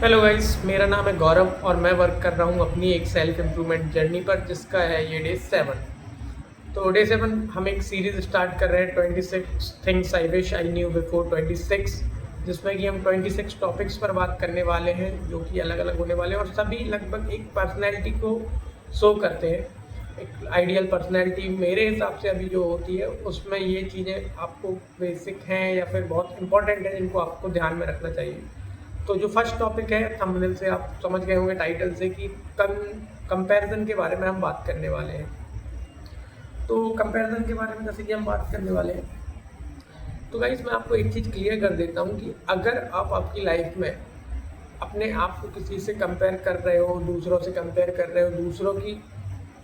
Hello guys, मेरा नाम है गौरव और मैं वर्क कर रहा हूँ अपनी एक सेल्फ इम्प्रूवमेंट जर्नी पर, जिसका है ये डे 7। तो डे 7 हम एक सीरीज स्टार्ट कर रहे हैं 26 things I wish I knew before 26, जिसमें कि हम 26 टॉपिक्स पर बात करने वाले हैं जो कि अलग अलग होने वाले हैं और सभी लगभग एक पर्सनैलिटी को शो करते हैं। एक आइडियल पर्सनैलिटी मेरे हिसाब से अभी जो होती है उसमें ये चीज़ें आपको बेसिक हैं या फिर बहुत इंपॉर्टेंट है जिनको आपको ध्यान में रखना चाहिए। तो जो फर्स्ट टॉपिक है, थंबनेल से आप समझ गए होंगे टाइटल से, कि कंपैरिजन के बारे में हम बात करने वाले हैं। तो कंपैरिजन के बारे में जैसे कि हम बात करने वाले हैं, तो गाइस मैं आपको एक चीज़ क्लियर कर देता हूँ कि अगर आप आपकी लाइफ में अपने आप को किसी से कंपेयर कर रहे हो, दूसरों से कंपेयर कर रहे हो, दूसरों की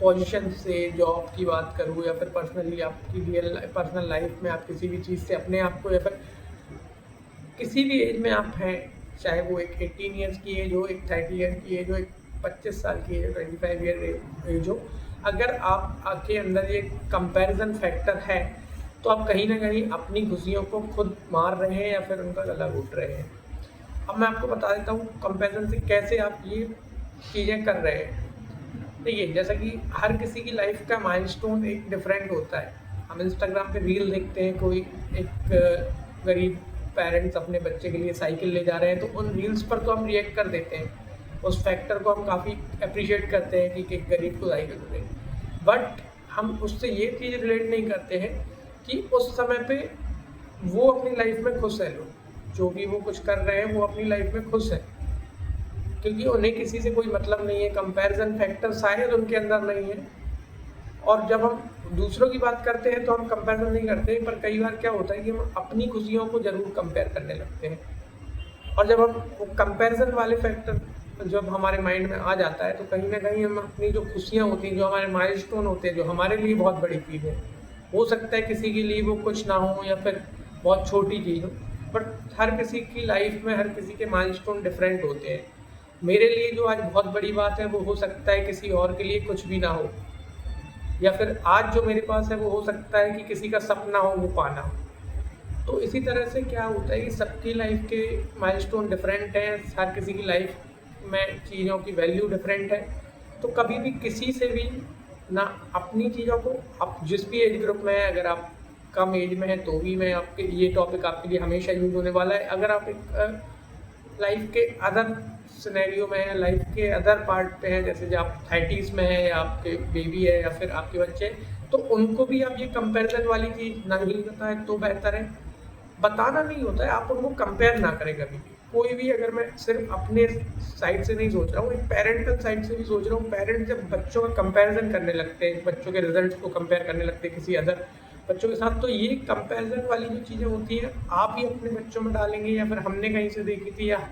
पोजीशन से, जॉब की बात करूँ या फिर पर्सनली आपकी रियल पर्सनल लाइफ में आप किसी भी चीज़ से अपने आप को, या फिर किसी भी एज में आप हैं, चाहे वो एक 18 ईयर्स की एज हो, एक 30 ईयर की एज हो, एक 25 साल की एज हो, 25 ईयर एज हो, अगर आप आपके अंदर ये कंपैरिजन फैक्टर है तो आप कहीं ना कहीं अपनी खुशियों को खुद मार रहे हैं या फिर उनका गला घोट रहे हैं। अब मैं आपको बता देता हूँ कंपैरिजन से कैसे आप ये चीज़ें कर रहे हैं। देखिए, जैसा कि हर किसी की लाइफ का माइलस्टोन एक डिफरेंट होता है। हम इंस्टाग्राम पे रील देखते हैं, कोई एक गरीब पेरेंट्स अपने बच्चे के लिए साइकिल ले जा रहे हैं, तो उन रील्स पर तो हम रिएक्ट कर देते हैं, उस फैक्टर को हम काफ़ी अप्रिशिएट करते हैं कि एक गरीब को साइकिल मिले। बट हम उससे ये चीज़ रिलेट नहीं करते हैं कि उस समय पे वो अपनी लाइफ में खुश है, लोग जो भी वो कुछ कर रहे हैं वो अपनी लाइफ में खुश है, क्योंकि उन्हें किसी से कोई मतलब नहीं है। कंपैरिजन फैक्टर शायद उनके अंदर नहीं है। और जब हम दूसरों की बात करते हैं तो हम कंपैरिजन नहीं करते, पर कई बार क्या होता है कि हम अपनी खुशियों को ज़रूर कंपेयर करने लगते हैं। और जब हम वो कंपैरिजन वाले फैक्टर जब हमारे माइंड में आ जाता है, तो कहीं ना कहीं हम अपनी जो खुशियाँ होती हैं, जो हमारे माइलस्टोन होते हैं, जो हमारे लिए बहुत बड़ी चीज़ है, हो सकता है किसी के लिए वो कुछ ना हो या फिर बहुत छोटी चीज़ हो, बट हर किसी की लाइफ में हर किसी के माइलस्टोन डिफरेंट होते हैं। मेरे लिए जो आज बहुत बड़ी बात है वो हो सकता है किसी और के लिए कुछ भी ना हो, या फिर आज जो मेरे पास है वो हो सकता है कि किसी का सपना हो वो पाना हो। तो इसी तरह से क्या होता है कि सबकी लाइफ के माइलस्टोन डिफरेंट हैं, हर किसी की लाइफ में चीज़ों की वैल्यू डिफरेंट है। तो कभी भी किसी से भी ना अपनी चीज़ों को, आप जिस भी एज ग्रुप में हैं, अगर आप कम एज में हैं तो भी मैं आपके ये टॉपिक आपके लिए हमेशा यूज होने वाला है। अगर आप एक लाइफ के अदर सिनेरियो में है, लाइफ के अदर पार्ट पे हैं, जैसे जो आप 30s में है या आपके बेबी है या फिर आपके बच्चे, तो उनको भी आप ये कंपैरिजन वाली चीज़ नहीं बताएं तो बेहतर है। बताना नहीं होता है, आप उनको कंपेयर ना करें कभी भी। कोई भी, अगर मैं सिर्फ अपने साइड से नहीं सोच रहा हूँ, एक पेरेंटल साइड से भी सोच रहा हूँ। पेरेंट्स जब बच्चों का कंपैरिजन करने लगते हैं, बच्चों के रिजल्ट्स को कंपेयर करने लगते हैं किसी अदर बच्चों के साथ, तो ये कंपैरिजन वाली जो चीज़ें होती हैं आप ही अपने बच्चों में डालेंगे, या फिर हमने कहीं से देखी थी, या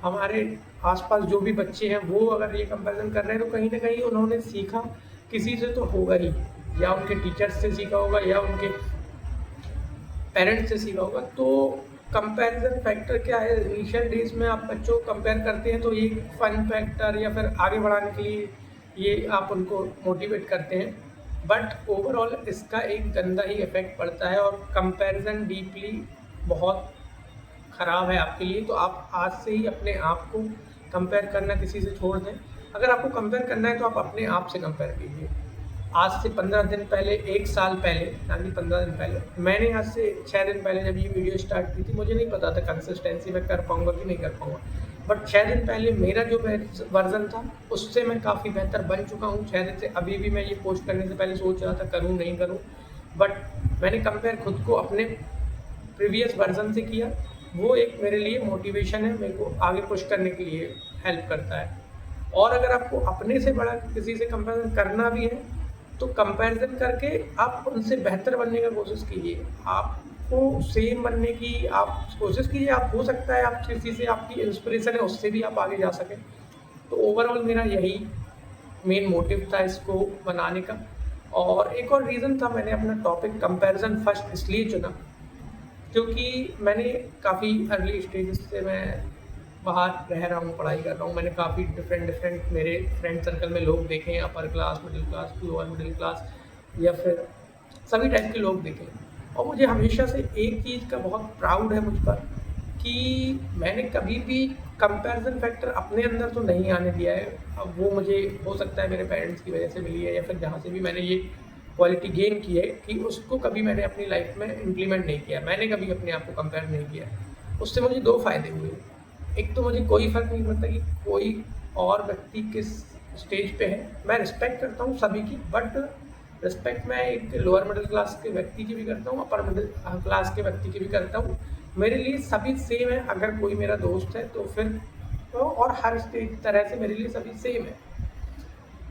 हमारे आसपास जो भी बच्चे हैं वो अगर ये कंपैरिजन कर रहे हैं, तो कहीं ना कहीं उन्होंने सीखा किसी से तो होगा ही, या उनके टीचर्स से सीखा होगा या उनके पेरेंट्स से सीखा होगा। तो कंपैरिजन फैक्टर क्या है, इनिशियल डेज में आप बच्चों को कंपेयर करते हैं तो ये फन फैक्टर या फिर आगे बढ़ाने के लिए ये आप उनको मोटिवेट करते हैं, बट ओवरऑल इसका एक गंदा ही इफेक्ट पड़ता है और कंपैरिजन डीपली बहुत ख़राब है आपके लिए। तो आप आज से ही अपने आप को कंपेयर करना किसी से छोड़ दें। अगर आपको कंपेयर करना है तो आप अपने आप से कंपेयर कीजिए। आज से 15 दिन पहले, 1 साल पहले, ना कि 15 दिन पहले, मैंने आज से 6 दिन पहले जब ये वीडियो स्टार्ट की थी, मुझे नहीं पता था कंसिस्टेंसी में कर पाऊँगा कि नहीं कर पाऊँगा। बट 6 दिन पहले मेरा जो वर्ज़न था उससे मैं काफ़ी बेहतर बन चुका हूँ। 6 दिन से अभी भी मैं ये पोस्ट करने से पहले सोच रहा था करूँ नहीं करूँ, बट मैंने कंपेयर खुद को अपने प्रीवियस वर्ज़न से किया। वो एक मेरे लिए मोटिवेशन है, मेरे को आगे पुश करने के लिए हेल्प करता है। और अगर आपको अपने से बड़ा किसी से कंपेरिजन करना भी है तो कंपैरिजन करके आप उनसे बेहतर बनने का कोशिश कीजिए। आपको सेम बनने की आप कोशिश कीजिए। आप, हो सकता है आप किसी से आपकी इंस्पिरेशन है उससे भी आप आगे जा सकें। तो ओवरऑल मेरा यही मेन मोटिव था इसको बनाने का। और एक और रीज़न था, मैंने अपना टॉपिक कंपैरिजन फर्स्ट इसलिए चुना क्योंकि मैंने काफ़ी अर्ली स्टेजेस से मैं बाहर रह रहा हूँ, पढ़ाई कर रहा हूँ। मैंने काफ़ी डिफरेंट मेरे फ्रेंड सर्कल में लोग देखे हैं, upper class, middle class, lower middle class, या फिर सभी टाइप के लोग देखे हैं। और मुझे हमेशा से एक चीज़ का बहुत प्राउड है मुझ पर कि मैंने कभी भी कंपैरिजन फैक्टर अपने अंदर तो नहीं आने दिया है। अब वो मुझे हो सकता है मेरे पेरेंट्स की वजह से मिली है या फिर जहाँ से भी मैंने ये क्वालिटी गेन की है कि उसको कभी मैंने अपनी लाइफ में इम्प्लीमेंट नहीं किया। मैंने कभी अपने आप को कंपेयर नहीं किया। उससे मुझे 2 फ़ायदे हुए। एक तो मुझे कोई फ़र्क नहीं पड़ता कि कोई और व्यक्ति किस स्टेज पे है। मैं रिस्पेक्ट करता हूँ सभी की, बट रिस्पेक्ट मैं एक लोअर मिडिल क्लास के व्यक्ति की भी करता हूँ, अपर मिडिल क्लास के व्यक्ति की भी करता हूँ। मेरे लिए सभी सेम है। अगर कोई मेरा दोस्त है तो फिर तो और हर स्टेज तरह से मेरे लिए सभी सेम है।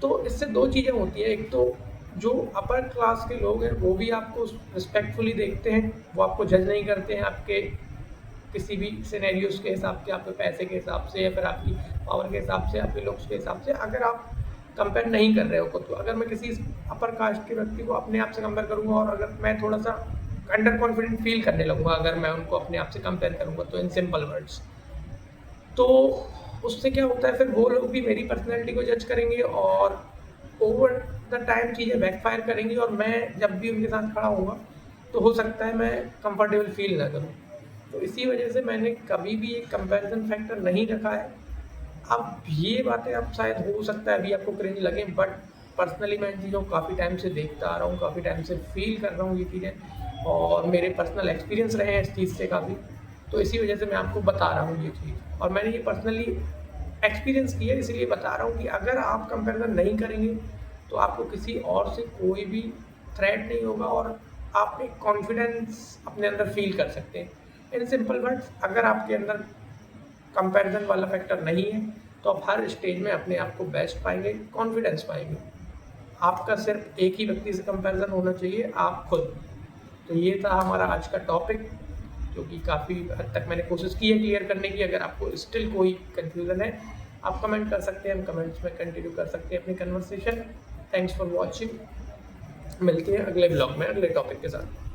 तो इससे 2 चीज़ें होती हैं। एक तो जो अपर क्लास के लोग हैं वो भी आपको रिस्पेक्टफुली देखते हैं, वो आपको जज नहीं करते हैं आपके किसी भी सिनेरियोज़ के हिसाब से, आपके पैसे के हिसाब से या फिर आपकी पावर के हिसाब से, आपके लुक्स के हिसाब से। अगर आप कंपेयर नहीं कर रहे हो खुद को, अगर मैं किसी अपर कास्ट के व्यक्ति को अपने आप से कंपेयर करूँगा और अगर मैं थोड़ा-सा अंडर कॉन्फिडेंट फ़ील करने लगूँगा अगर मैं उनको अपने आप से कंपेयर करूँगा तो इन सिंपल वर्ड्स, तो उससे क्या होता है फिर वो लोग भी मेरी पर्सनैलिटी को जज करेंगे और ओवर द टाइम चीज़ें बैकफायर करेंगी और मैं जब भी उनके साथ खड़ा होऊँगा तो हो सकता है मैं कंफर्टेबल फ़ील ना करूँ। तो इसी वजह से मैंने कभी भी एक कंपैरिज़न फैक्टर नहीं रखा है। अब ये बातें अब शायद हो सकता है अभी आपको क्रिंज लगे, बट पर्सनली मैं इन चीज़ों को काफ़ी टाइम से देखता आ रहा हूँ, काफ़ी टाइम से फ़ील कर रहा हूँ ये चीज़ें और मेरे पर्सनल एक्सपीरियंस रहे हैं इस चीज़ से काफ़ी। तो इसी वजह से मैं आपको बता रहा हूँ ये चीज़ और मैंने ये पर्सनली एक्सपीरियंस किया है, इसीलिए बता रहा हूँ कि अगर आप कंपैरिज़न नहीं करेंगे तो आपको किसी और से कोई भी थ्रेट नहीं होगा और आप एक कॉन्फिडेंस अपने अंदर फ़ील कर सकते हैं। इन सिंपल वर्ड्स, अगर आपके अंदर कंपैरिजन वाला फैक्टर नहीं है तो आप हर स्टेज में अपने आप को बेस्ट पाएंगे, कॉन्फिडेंस पाएंगे। आपका सिर्फ एक ही व्यक्ति से कंपैरिजन होना चाहिए, आप खुद। तो ये था हमारा आज का टॉपिक, जो कि काफ़ी हद तक मैंने कोशिश की है क्लियर करने की। अगर आपको स्टिल कोई कन्फ्यूज़न है आप कमेंट कर सकते हैं, हम कमेंट्स में कंटिन्यू कर सकते हैं अपनी कन्वर्सेशन। Thanks for watching. मिलते हैं अगले ब्लॉग में अगले टॉपिक के साथ।